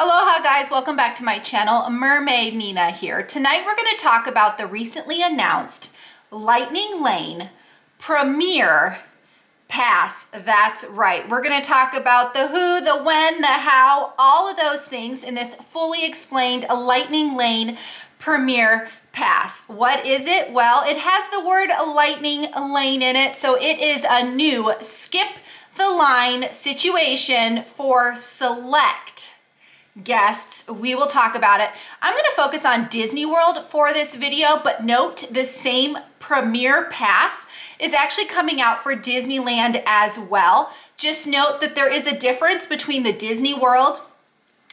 Aloha guys, welcome back to my channel. Mermaid Nina here. Tonight we're going to talk about the recently announced Lightning Lane Premier Pass. That's right. We're going to talk about the who, the when, the how, all of those things in this fully explained Lightning Lane Premier Pass. What is it? Well, it has the word Lightning Lane in it, so it is a new skip the line situation for select guests. We will talk about it. I'm going to focus on Disney World for this video, but note the same Premier Pass is actually coming out for Disneyland as well. Just note that there is a difference between the Disney World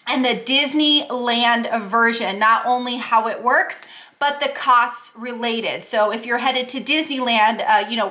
and the Disneyland version, not only how it works, but the costs related. So if you're headed to Disneyland,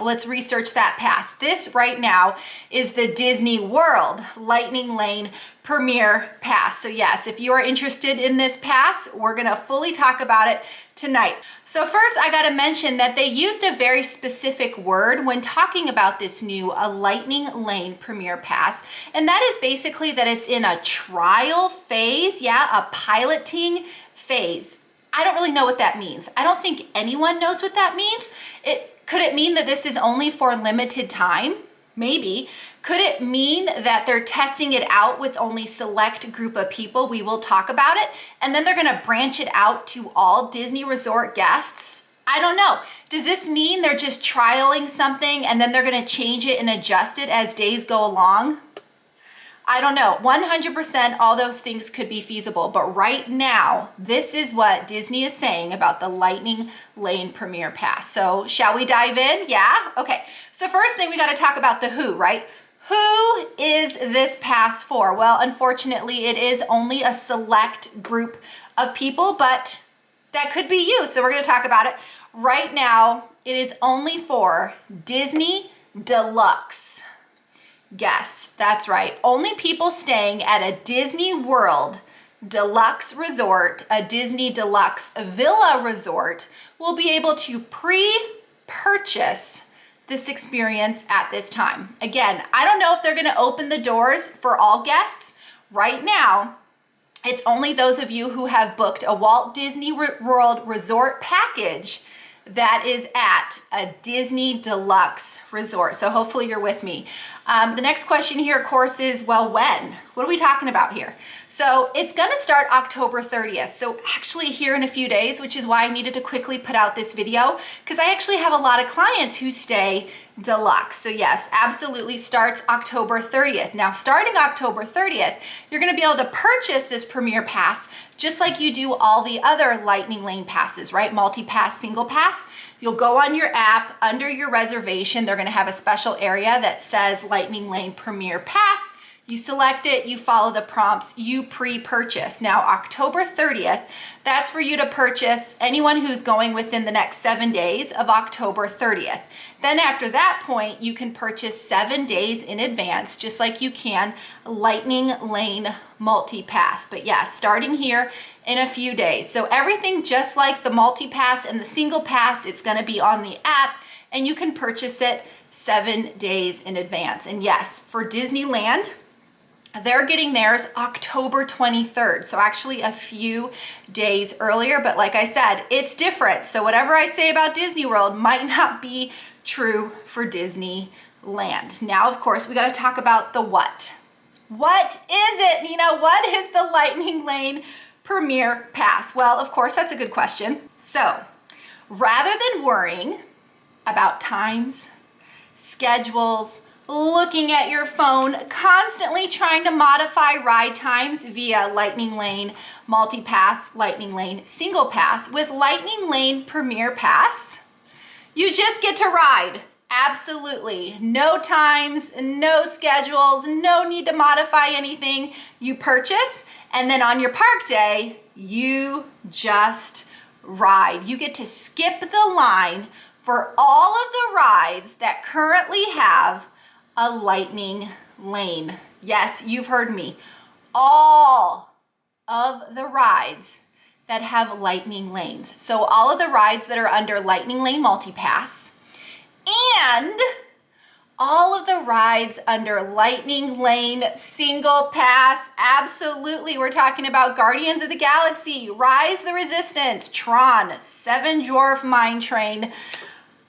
let's research that pass. This right now is the Disney World Lightning Lane Premier Pass. So yes, if you are interested in this pass, we're gonna fully talk about it tonight. So first, I gotta mention that they used a very specific word when talking about this new Lightning Lane Premier Pass, and that is basically that it's in a trial phase, a piloting phase. I don't really know what that means. I don't think anyone knows what that means. Could it mean that this is only for a limited time? Maybe. Could it mean that they're testing it out with only select group of people? We will talk about it. And then they're gonna branch it out to all Disney Resort guests? I don't know. Does this mean they're just trialing something and then they're gonna change it and adjust it as days go along? I don't know. 100% all those things could be feasible, but right now, this is what Disney is saying about the Lightning Lane Premier Pass. So shall we dive in? Yeah? Okay. So first thing, we got to talk about the who, right? Who is this pass for? Well, unfortunately, it is only a select group of people, but that could be you. So we're going to talk about it. Right now, it is only for Disney Deluxe guests. That's right. Only people staying at a Disney World Deluxe Resort, a Disney Deluxe Villa Resort, will be able to pre-purchase this experience at this time. Again, I don't know if they're going to open the doors for all guests. Right now, it's only those of you who have booked a Walt Disney World Resort package that is at a Disney Deluxe Resort. So hopefully you're with me. The next question here, of course, is, well, when? What are we talking about here? So it's gonna start October 30th. So actually here in a few days, which is why I needed to quickly put out this video, because I actually have a lot of clients who stay deluxe. So yes, absolutely starts October 30th. Now, starting October 30th, you're gonna be able to purchase this Premier Pass just like you do all the other Lightning Lane passes, right? Multi-pass, single pass. You'll go on your app, under your reservation, they're gonna have a special area that says Lightning Lane Premier Pass. You select it, you follow the prompts, you pre-purchase. Now, October 30th, that's for you to purchase anyone who's going within the next 7 days of October 30th. Then after that point, you can purchase 7 days in advance, just like you can Lightning Lane Multipass. But yeah, starting here in a few days. So everything just like the multi-pass and the single pass, it's gonna be on the app and you can purchase it 7 days in advance. And yes, for Disneyland, they're getting theirs October 23rd. So actually a few days earlier, but like I said, it's different. So whatever I say about Disney World might not be true for Disneyland. Now, of course, we got to talk about the what. What is it, Nina? What is the Lightning Lane Premier Pass? Well, of course, that's a good question. So rather than worrying about times, schedules, looking at your phone, constantly trying to modify ride times via Lightning Lane Multipass, Lightning Lane Single Pass, with Lightning Lane Premier Pass, you just get to ride. Absolutely. No times, no schedules, no need to modify anything. You purchase, and then on your park day, you just ride. You get to skip the line for all of the rides that currently have a Lightning Lane. Yes, you've heard me. All of the rides that have Lightning Lanes. So all of the rides that are under Lightning Lane Multipass and all of the rides under Lightning Lane single pass. Absolutely. We're talking about Guardians of the Galaxy, Rise the Resistance, Tron, Seven Dwarf Mine Train,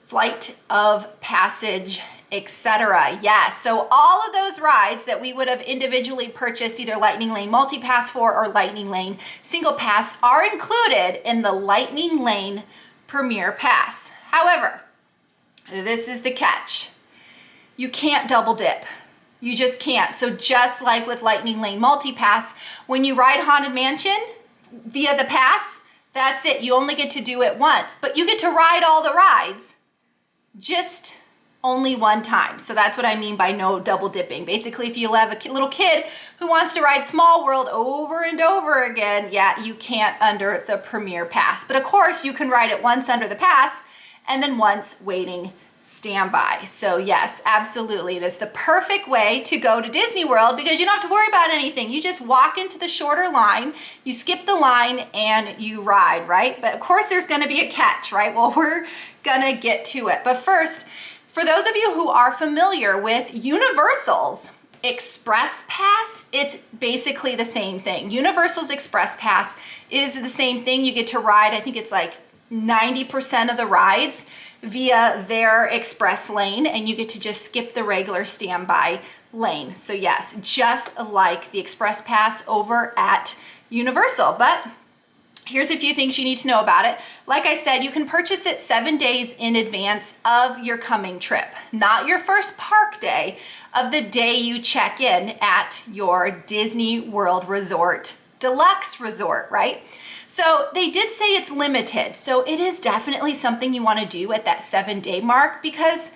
Flight of Passage, etc. Yes, so all of those rides that we would have individually purchased either Lightning Lane Multipass for or Lightning Lane Single Pass are included in the Lightning Lane Premier Pass. However, this is the catch. You can't double dip. You just can't. So just like with Lightning Lane Multipass, when you ride Haunted Mansion via the pass, that's it. You only get to do it once, but you get to ride all the rides, just only one time. So that's what I mean by no double dipping. Basically, if you have a little kid who wants to ride Small World over and over again, yeah, you can't under the Premier Pass. But of course, you can ride it once under the pass and then once waiting standby. So yes, absolutely. It is the perfect way to go to Disney World because you don't have to worry about anything. You just walk into the shorter line, you skip the line and you ride, right? But of course there's going to be a catch, right? Well, we're going to get to it. But first, for those of you who are familiar with Universal's Express Pass, it's basically the same thing. Universal's Express Pass is the same thing. You get to ride, I think it's like 90% of the rides via their express lane, and you get to just skip the regular standby lane. So yes, just like the Express Pass over at Universal. But here's a few things you need to know about it. Like I said, you can purchase it 7 days in advance of your coming trip, not your first park day of the day you check in at your Disney World Resort Deluxe Resort, right? So they did say it's limited. So it is definitely something you want to do at that 7-day mark because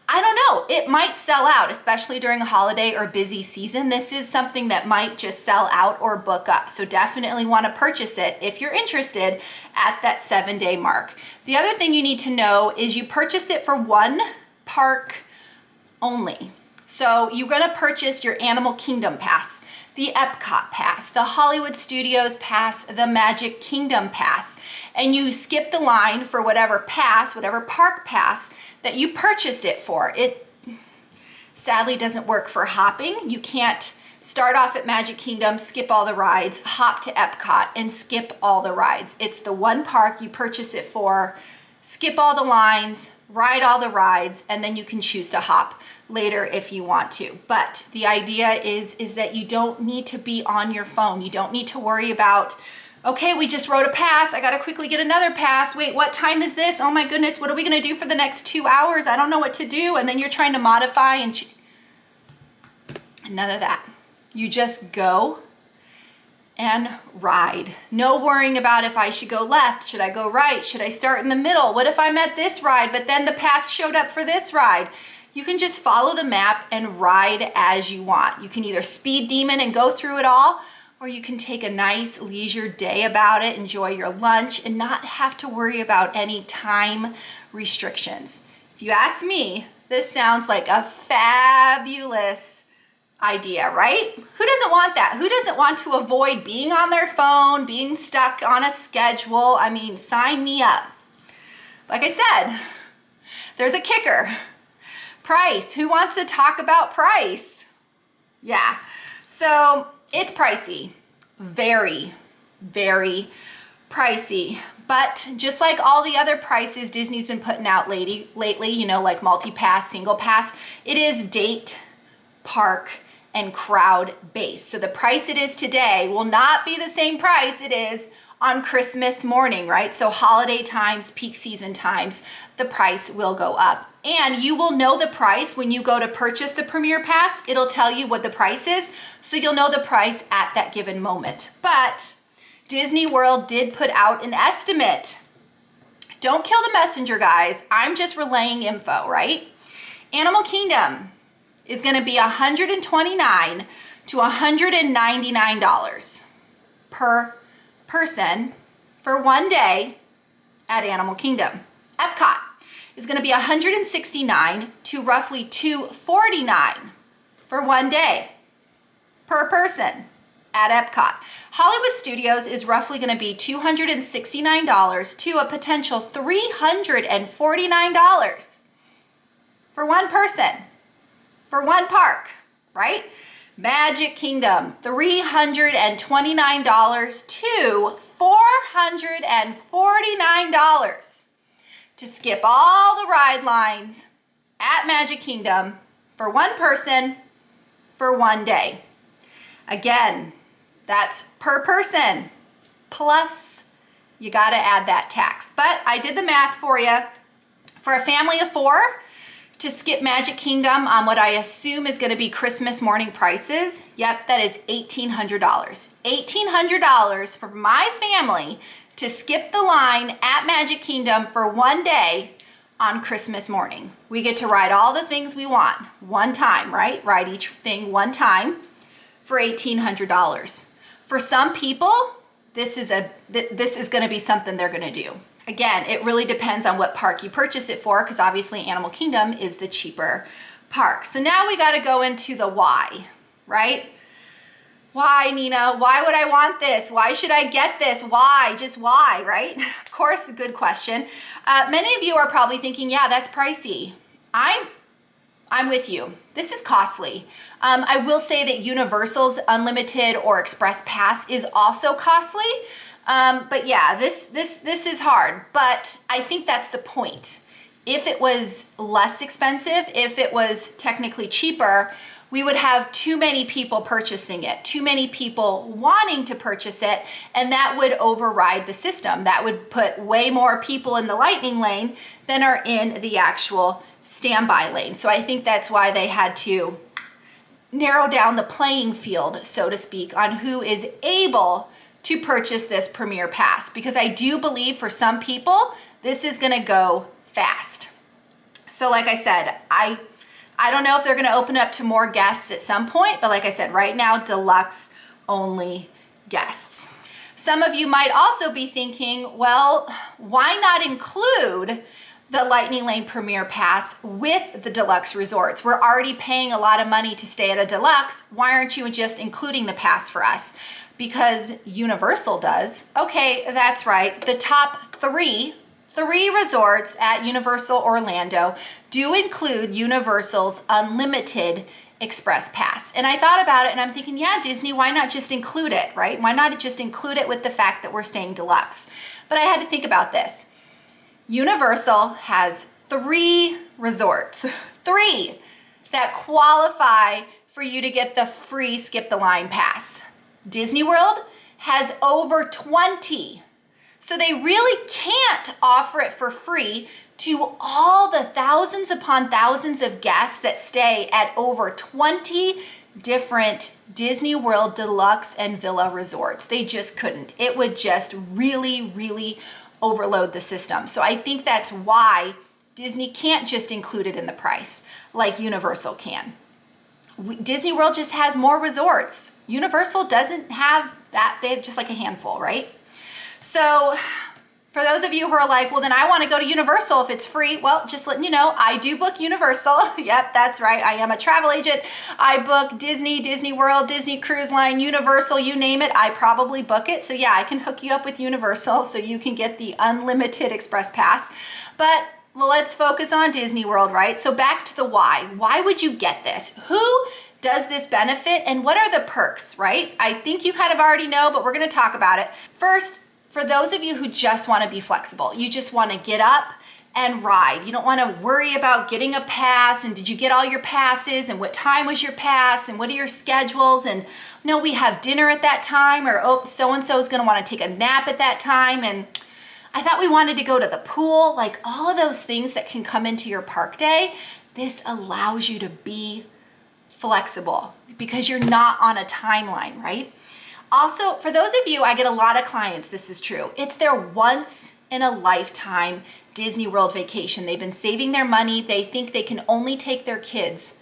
I don't know, it might sell out, especially during a holiday or busy season. This is something that might just sell out or book up. So definitely want to purchase it if you're interested at that 7-day mark. The other thing you need to know is you purchase it for one park only. So you're going to purchase your Animal Kingdom Pass, the Epcot Pass, the Hollywood Studios Pass, the Magic Kingdom Pass, and you skip the line for whatever pass, whatever park pass that you purchased it for. It sadly doesn't work for hopping. You can't start off at Magic Kingdom, skip all the rides, hop to Epcot, and skip all the rides. It's the one park you purchase it for, skip all the lines, ride all the rides, and then you can choose to hop later if you want to. But the idea is that you don't need to be on your phone. You don't need to worry about, okay, we just wrote a pass. I got to quickly get another pass. Wait, what time is this? Oh my goodness, what are we going to do for the next 2 hours? I don't know what to do. And then you're trying to modify and none of that. You just go and ride. No worrying about if I should go left, should I go right, should I start in the middle? What if I'm at this ride, but then the pass showed up for this ride? You can just follow the map and ride as you want. You can either speed demon and go through it all, or you can take a nice leisure day about it, enjoy your lunch, and not have to worry about any time restrictions. If you ask me, this sounds like a fabulous idea, right? Who doesn't want that? Who doesn't want to avoid being on their phone, being stuck on a schedule? I mean, sign me up. Like I said, there's a kicker. Price. Who wants to talk about price? Yeah. So it's pricey. Very, very pricey. But just like all the other prices Disney's been putting out lately, you know, like multi-pass, single pass, it is date, park, and crowd based. So the price it is today will not be the same price it is on Christmas morning, right? So holiday times, peak season times, the price will go up. And you will know the price when you go to purchase the Premier Pass. It'll tell you what the price is, so you'll know the price at that given moment. But Disney World did put out an estimate. Don't kill the messenger, guys. I'm just relaying info, right? Animal Kingdom is going to be $129 to $199 per person for 1 day at Animal Kingdom. Epcot is going to be $169 to roughly $249 for 1 day per person at Epcot. Hollywood Studios is roughly going to be $269 to a potential $349 for one person for one park, right? Magic Kingdom, $329 to $449 to skip all the ride lines at Magic Kingdom for one person for one day. Again, that's per person, plus you gotta add that tax. But I did the math for you. For a family of 4, to skip Magic Kingdom on what I assume is gonna be Christmas morning prices, yep, that is $1,800. $1,800 for my family to skip the line at Magic Kingdom for one day on Christmas morning. We get to ride all the things we want one time, right? Ride each thing one time for $1,800. For some people, this is gonna be something they're gonna do. Again, it really depends on what park you purchase it for, because obviously Animal Kingdom is the cheaper park. So now we got to go into the why, right? Why, Nina? Why would I want this? Why should I get this? Why? Just why, right? Of course, a good question. Many of you are probably thinking, yeah, that's pricey. I'm with you. This is costly. I will say that Universal's Unlimited or Express Pass is also costly. But yeah, this is hard, but I think that's the point. If it was less expensive, if it was technically cheaper, we would have too many people purchasing it, too many people wanting to purchase it, and that would override the system. That would put way more people in the Lightning Lane than are in the actual standby lane. So I think that's why they had to narrow down the playing field, so to speak, on who is able to purchase this Premier Pass, because I do believe for some people, this is gonna go fast. So like I said, I don't know if they're gonna open up to more guests at some point, but like I said, right now, deluxe only guests. Some of you might also be thinking, well, why not include the Lightning Lane Premier Pass with the deluxe resorts? We're already paying a lot of money to stay at a deluxe. Why aren't you just including the pass for us? Because Universal does. Okay, that's right. The top three resorts at Universal Orlando do include Universal's Unlimited Express Pass. And I thought about it and I'm thinking, yeah, Disney, why not just include it, right? Why not just include it with the fact that we're staying deluxe? But I had to think about this. Universal has 3 resorts, 3 that qualify for you to get the free Skip the Line pass. Disney World has over 20. So they really can't offer it for free to all the thousands upon thousands of guests that stay at over 20 different Disney World Deluxe and Villa resorts. They just couldn't. It would just really, really overload the system. So I think that's why Disney can't just include it in the price like Universal can. Disney World just has more resorts. Universal doesn't have that. They have just like a handful, right? So for those of you who are like, well, then I want to go to Universal if it's free. Well, just letting you know, I do book Universal. Yep, that's right. I am a travel agent. I book Disney, Disney World, Disney Cruise Line, Universal, you name it. I probably book it. So yeah, I can hook you up with Universal so you can get the Unlimited Express Pass. But well, let's focus on Disney World, right? So back to the why. Why would you get this? Who does this benefit and what are the perks, right? I think you kind of already know, but we're going to talk about it. First, for those of you who just want to be flexible, you just want to get up and ride. You don't want to worry about getting a pass and did you get all your passes and what time was your pass and what are your schedules and no, we have dinner at that time or oh, so-and-so is going to want to take a nap at that time and I thought we wanted to go to the pool. Like all of those things that can come into your park day, this allows you to be flexible because you're not on a timeline, right? Also, for those of you, I get a lot of clients, this is true. It's their once in a lifetime Disney World vacation. They've been saving their money. They think they can only take their kids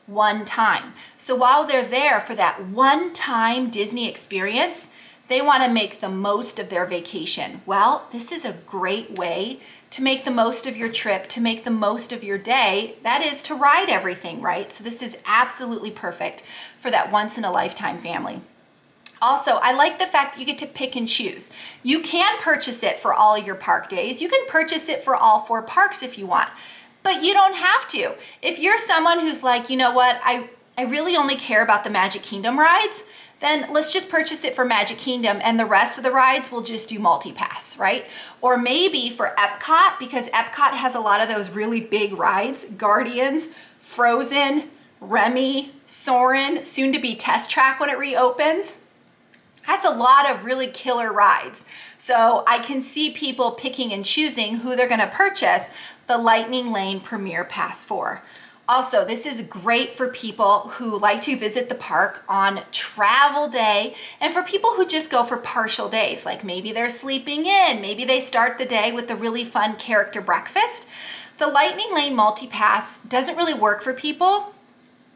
one time. So while they're there for that one time Disney experience, they want to make the most of their vacation. Well, this is a great way to make the most of your trip, to make the most of your day. That is to ride everything, right? So this is absolutely perfect for that once in a lifetime family. Also, I like the fact that you get to pick and choose. You can purchase it for all your park days. You can purchase it for all 4 parks if you want. But you don't have to. If you're someone who's like, you know what, I really only care about the Magic Kingdom rides, then let's just purchase it for Magic Kingdom and the rest of the rides we'll just do multi-pass, right? Or maybe for Epcot, because Epcot has a lot of those really big rides, Guardians, Frozen, Remy, Soarin', soon to be Test Track when it reopens. That's a lot of really killer rides. So I can see people picking and choosing who they're gonna purchase the Lightning Lane Premier Pass for. Also, this is great for people who like to visit the park on travel day and for people who just go for partial days, like maybe they're sleeping in, maybe they start the day with a really fun character breakfast. The Lightning Lane Multipass doesn't really work for people.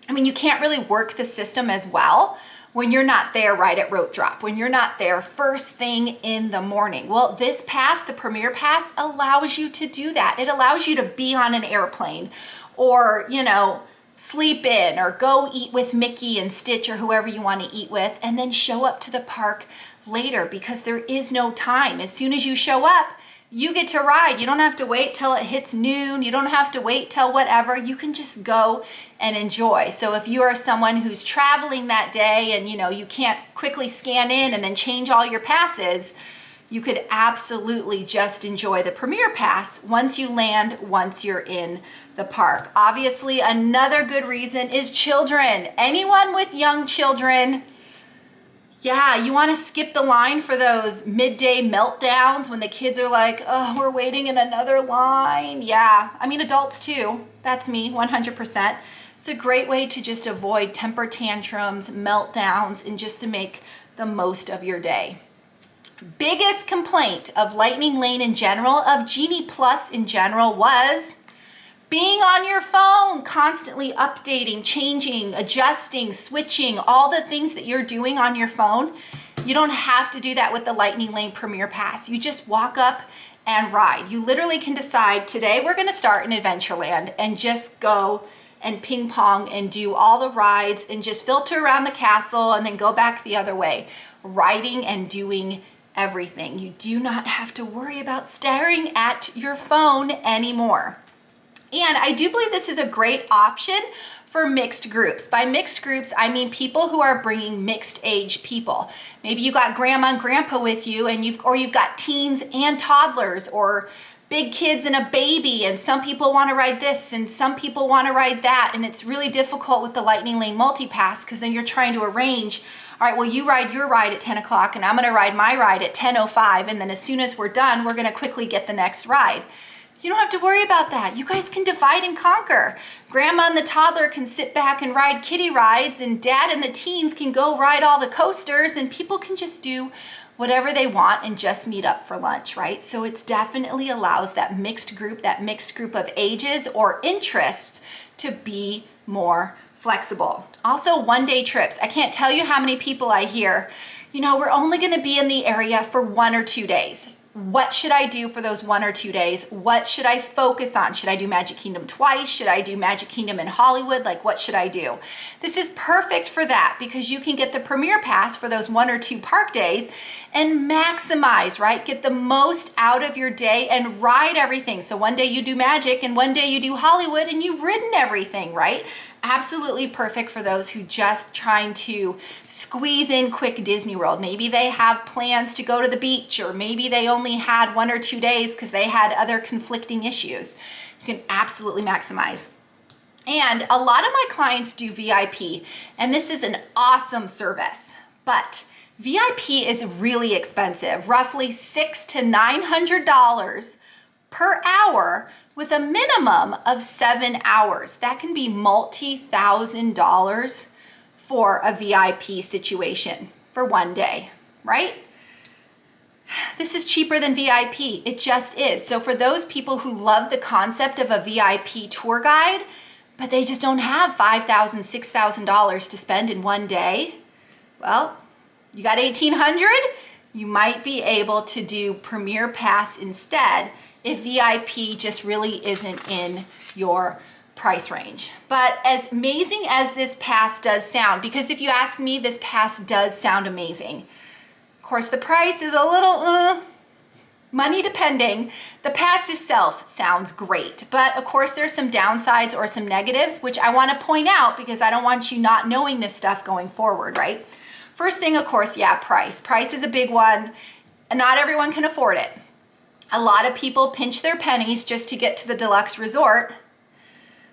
I mean, you can't really work the system as well when you're not there right at rope drop, when you're not there first thing in the morning. Well, this pass, the Premier Pass, allows you to do that. It allows you to be on an airplane or, you know, sleep in or go eat with Mickey and Stitch or whoever you want to eat with, and then show up to the park later because there is no time. As soon as you show up, you get to ride. You don't have to wait till it hits noon. You don't have to wait till whatever. You can just go and enjoy. So if you are someone who's traveling that day and you can't quickly scan in and then change all your passes, you could absolutely just enjoy the Premier Pass once you land, once you're in the park. Obviously, another good reason is children. Anyone with young children, yeah, you want to skip the line for those midday meltdowns when the kids are like, oh, we're waiting in another line. Yeah, I mean, adults too. That's me, 100%. It's a great way to just avoid temper tantrums, meltdowns, and just to make the most of your day. Biggest complaint of Lightning Lane in general, of Genie Plus in general, was being on your phone, constantly updating, changing, adjusting, switching, all the things that you're doing on your phone. You don't have to do that with the Lightning Lane Premier Pass. You just walk up and ride. You literally can decide, today we're gonna start in Adventureland, and just go and ping pong and do all the rides and just filter around the castle and then go back the other way, riding and doing everything. You do not have to worry about staring at your phone anymore. And I do believe this is a great option for mixed groups. By mixed groups, I mean people who are bringing mixed age people. Maybe you got grandma and grandpa with you, and you've got teens and toddlers, or big kids and a baby, and some people want to ride this and some people want to ride that, and it's really difficult with the Lightning Lane Multipass because then you're trying to arrange, all right, well, you ride your ride at 10 o'clock and I'm going to ride my ride at 10:05, and then as soon as we're done, we're going to quickly get the next ride. You don't have to worry about that. You guys can divide and conquer. Grandma and the toddler can sit back and ride kiddie rides, and dad and the teens can go ride all the coasters, and people can just do whatever they want and just meet up for lunch, right? So it definitely allows that mixed group of ages or interests to be more flexible. Also, one-day trips. I can't tell you how many people I hear, we're only gonna be in the area for 1 or 2 days. What should I do for those 1 or 2 days? What should I focus on? Should I do Magic Kingdom twice? Should I do Magic Kingdom in Hollywood? Like, what should I do? This is perfect for that because you can get the Premier Pass for those 1 or 2 park days and maximize, right? Get the most out of your day and ride everything. So one day you do Magic and one day you do Hollywood and you've ridden everything, right? Absolutely perfect for those who just trying to squeeze in quick Disney World. Maybe they have plans to go to the beach, or maybe they only had 1 or 2 days because they had other conflicting issues. You can absolutely maximize. And a lot of my clients do VIP, and this is an awesome service, but VIP is really expensive, roughly $600 to $900 per hour, with a minimum of 7 hours. That can be multi-$1,000s for a VIP situation for one day, right? This is cheaper than VIP. It just is. So for those people who love the concept of a VIP tour guide, but they just don't have $5,000, $6,000 to spend in one day, well, you got $1,800, you might be able to do Premier Pass instead if VIP just really isn't in your price range. But as amazing as this pass does sound, because if you ask me, this pass does sound amazing. Of course, the price is a little, money depending. The pass itself sounds great, but of course there's some downsides or some negatives, which I want to point out because I don't want you not knowing this stuff going forward, right? First thing, of course, yeah, price. Price is a big one. Not everyone can afford it. A lot of people pinch their pennies just to get to the deluxe resort.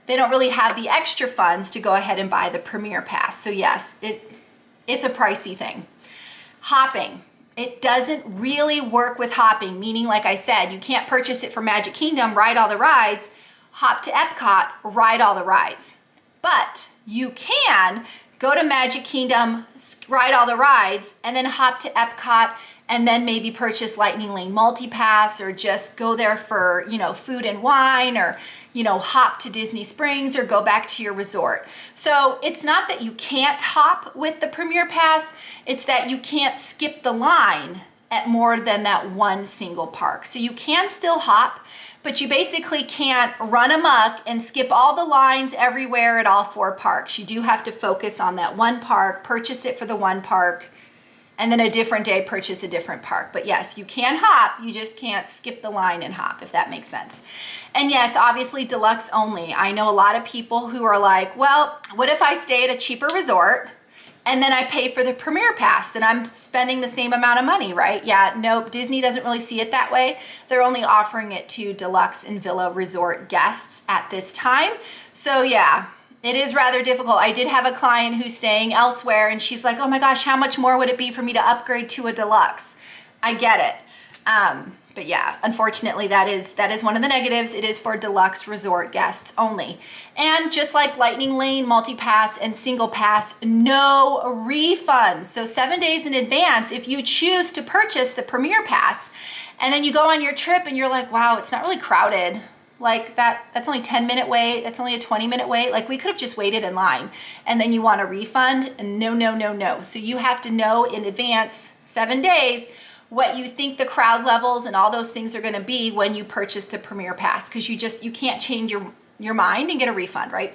They don't really have the extra funds to go ahead and buy the Premier Pass. So yes, it's a pricey thing. Hopping. It doesn't really work with hopping, meaning, like I said, you can't purchase it for Magic Kingdom, ride all the rides, hop to Epcot, ride all the rides. But you can go to Magic Kingdom, ride all the rides, and then hop to Epcot, and then maybe purchase Lightning Lane Multipass, or just go there for, food and wine, or, hop to Disney Springs, or go back to your resort. So it's not that you can't hop with the Premier Pass, it's that you can't skip the line at more than that one single park. So you can still hop, but you basically can't run amok and skip all the lines everywhere at all 4 parks. You do have to focus on that one park, purchase it for the one park, and then a different day purchase a different park. But yes, you can hop, you just can't skip the line and hop, if that makes sense. And yes, obviously deluxe only. I know a lot of people who are like, well, what if I stay at a cheaper resort and then I pay for the Premier Pass? Then I'm spending the same amount of money, right? Yeah, nope, Disney doesn't really see it that way. They're only offering it to deluxe and villa resort guests at this time. So yeah, it is rather difficult. I did have a client who's staying elsewhere and she's like, oh my gosh, how much more would it be for me to upgrade to a deluxe? I get it. But yeah, unfortunately, that is one of the negatives. It is for deluxe resort guests only. And just like Lightning Lane Multipass and Single Pass, no refunds. So 7 days in advance, if you choose to purchase the Premier Pass, and then you go on your trip and you're like, wow, it's not really crowded. Like that's only 10-minute wait. That's only a 20-minute wait. Like we could have just waited in line, and then you want a refund. No, no, no, no. So you have to know in advance, 7 days, what you think the crowd levels and all those things are going to be when you purchase the Premier Pass, because you can't change your mind and get a refund, right?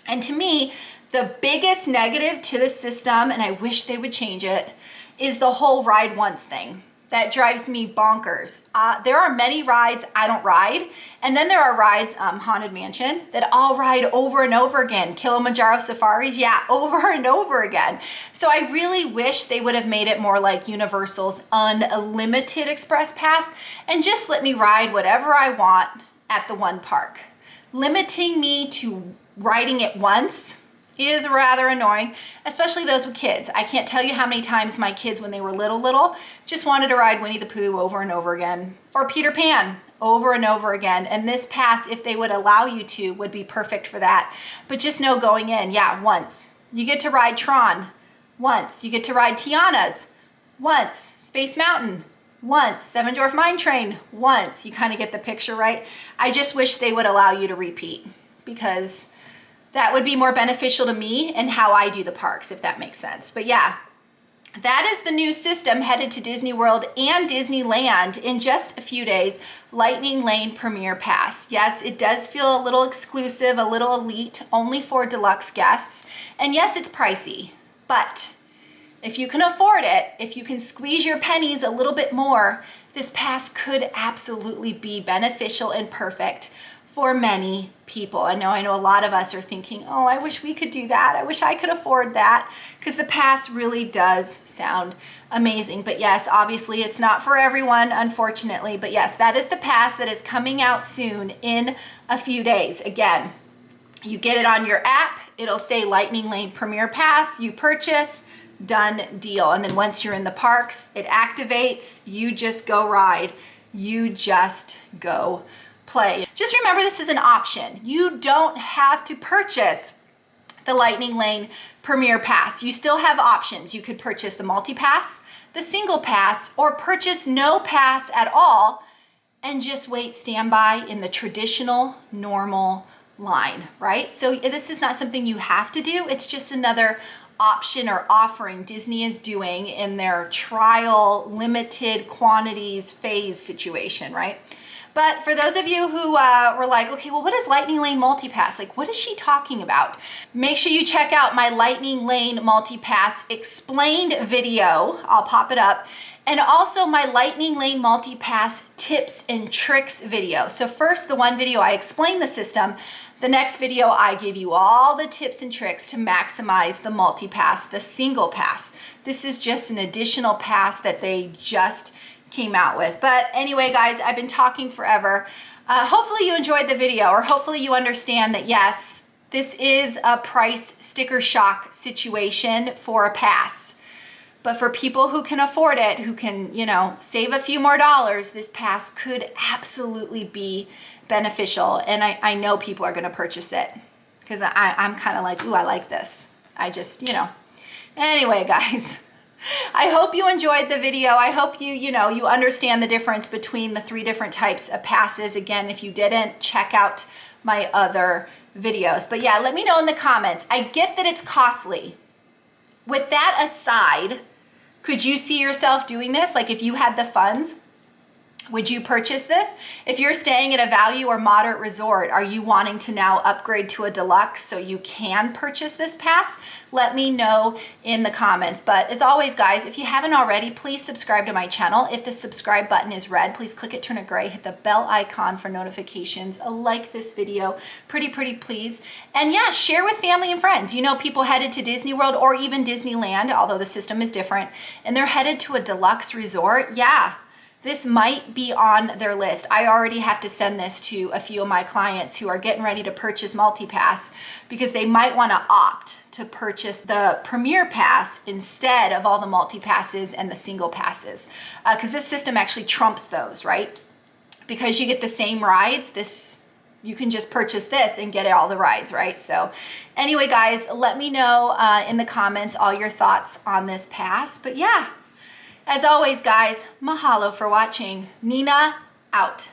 And to me, the biggest negative to the system, and I wish they would change it, is the whole ride once thing. That drives me bonkers. There are many rides I don't ride, and then there are rides, Haunted Mansion, that I'll ride over and over again. Kilimanjaro Safaris, yeah, over and over again. So I really wish they would have made it more like Universal's Unlimited Express Pass and just let me ride whatever I want at the one park. Limiting me to riding it once is rather annoying, especially those with kids. I can't tell you how many times my kids, when they were little, just wanted to ride Winnie the Pooh over and over again, or Peter Pan over and over again. And this pass, if they would allow you to, would be perfect for that. But just know going in, yeah, once. You get to ride Tron, once. You get to ride Tiana's, once. Space Mountain, once. Seven Dwarf Mine Train, once. You kind of get the picture, right? I just wish they would allow you to repeat, because that would be more beneficial to me and how I do the parks, if that makes sense. But yeah, that is the new system headed to Disney World and Disneyland in just a few days. Lightning Lane Premier Pass. Yes, it does feel a little exclusive, a little elite, only for deluxe guests. And yes, it's pricey, but if you can afford it, if you can squeeze your pennies a little bit more, this pass could absolutely be beneficial and perfect for many people. I know a lot of us are thinking, oh, I wish we could do that. I wish I could afford that, because the pass really does sound amazing. But yes, obviously it's not for everyone, unfortunately. But yes, that is the pass that is coming out soon in a few days. Again, you get it on your app. It'll say Lightning Lane Premier Pass. You purchase, done deal. And then once you're in the parks, it activates. You just go ride. You just go play. Just remember, this is an option. You don't have to purchase the Lightning Lane Premier Pass. You still have options. You could purchase the multi-pass, the single pass, or purchase no pass at all and just wait standby in the traditional normal line, right? So this is not something you have to do. It's just another option or offering Disney is doing in their trial limited quantities phase situation, right? But for those of you who were like, okay, well, what is Lightning Lane Multipass? Like, what is she talking about? Make sure you check out my Lightning Lane Multipass explained video. I'll pop it up. And also my Lightning Lane Multipass tips and tricks video. So first, the one video I explain the system. The next video, I give you all the tips and tricks to maximize the multi-pass, the single pass. This is just an additional pass that they just came out with. But anyway, guys, I've been talking forever. Hopefully you enjoyed the video, or hopefully you understand that yes, this is a price sticker shock situation for a pass. But for people who can afford it, who can, you know, save a few more dollars, this pass could absolutely be beneficial. And I know people are going to purchase it because I'm kind of like, ooh, I like this. I just, you know. Anyway, guys, I hope you enjoyed the video. I hope you understand the difference between the 3 different types of passes. Again, if you didn't, check out my other videos. But yeah, let me know in the comments. I get that it's costly. With that aside, could you see yourself doing this? Like if you had the funds, would you purchase this? If you're staying at a value or moderate resort, are you wanting to now upgrade to a deluxe so you can purchase this pass? Let me know in the comments. But as always, guys, if you haven't already, please subscribe to my channel. If the subscribe button is red, please click it, turn it gray, hit the bell icon for notifications. Like this video, pretty please. And yeah, share with family and friends. You know, people headed to Disney World or even Disneyland, although the system is different, and they're headed to a deluxe resort. Yeah. This might be on their list. I already have to send this to a few of my clients who are getting ready to purchase multi-pass because they might want to opt to purchase the Premier Pass instead of all the multi-passes and the single passes. Because this system actually trumps those, right? Because you get the same rides, you can just purchase this and get all the rides, right? So anyway, guys, let me know in the comments all your thoughts on this pass. But yeah. As always, guys, mahalo for watching. Nina, out.